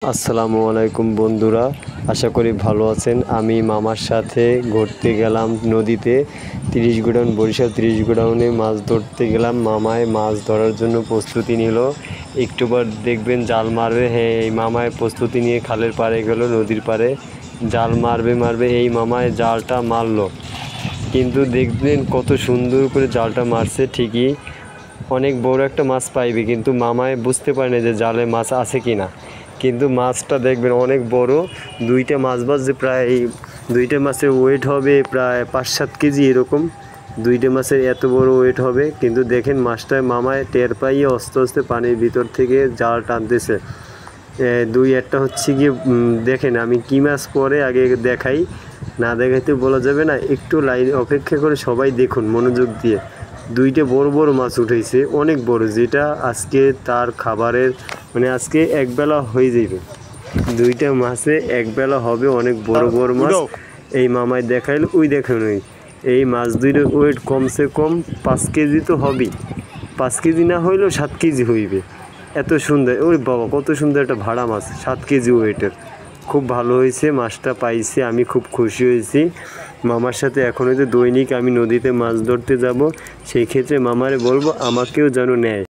আসসালামু আলাইকুম বন্ধুরা, আশা করি ভালো আছেন। আমি মামার সাথে ঘুরতে গেলাম নদীতে 30 গোডাউন বরিশাল 30 গোডাউনে মাছ ধরতে গেলাম। মামায় মাছ ধরার জন্য প্রস্তুতি নিল। একটু পর দেখবেন জাল মারবে। হ্যাঁ, এই মামায় প্রস্তুতি নিয়ে খালের পাড়ে গেল, নদীর পাড়ে জাল মারবে। এই মামায় জালটা মারলো, কিন্তু দেখবেন কত সুন্দর করে জালটা মারছে। ঠিকই অনেক বড় একটা মাছ পাইবে, কিন্তু মামায় বুঝতে পারে না যে জালে মাছ আছে কি না। কিন্তু মাছটা দেখবেন অনেক বড়। দুইটা মাছ বাজছে, প্রায় দুইটা মাছের ওয়েট হবে প্রায় 5-7 কেজি এরকম। দুইটা মাছের এত বড় ওয়েট হবে। কিন্তু দেখেন মাছটা মামায় টের পাইয়ে আস্তে আস্তে পানির ভিতর থেকে জাল টানতেছে। একটা হচ্ছে গিয়ে দেখেন, আমি কী মাছ পরে আগে দেখাই, না দেখাইতে বলা যাবে না। একটু লাইন অপেক্ষা করে সবাই দেখুন মনোযোগ দিয়ে। দুইটা বড় মাছ উঠেছে, অনেক বড়, যেটা আজকে তার খাবারের আজকে একবেলা হয়ে যাবে। দুইটা মাছে একবেলা হবে, অনেক বড় মাছ। এই মামায় দেখাইল, ওই দেখেন এই মাছ দুইটার ওয়েট কমসে কম 5 কেজি তো হবেই। 5 কেজি না হইলেও 7 কেজি হইবে। এত সুন্দর, ওই বাবা কত সুন্দর একটা ভাড়া মাছ, 7 কেজি ওয়েটের। খুব ভালো হয়েছে, মাছটা পাইছি, আমি খুব খুশি হয়েছি। মামার সাথে এখন হয়তো দৈনিক আমি নদীতে মাছ ধরতে যাব। সেই ক্ষেত্রে মামারে বলবো আমাকেও যেন নেয়।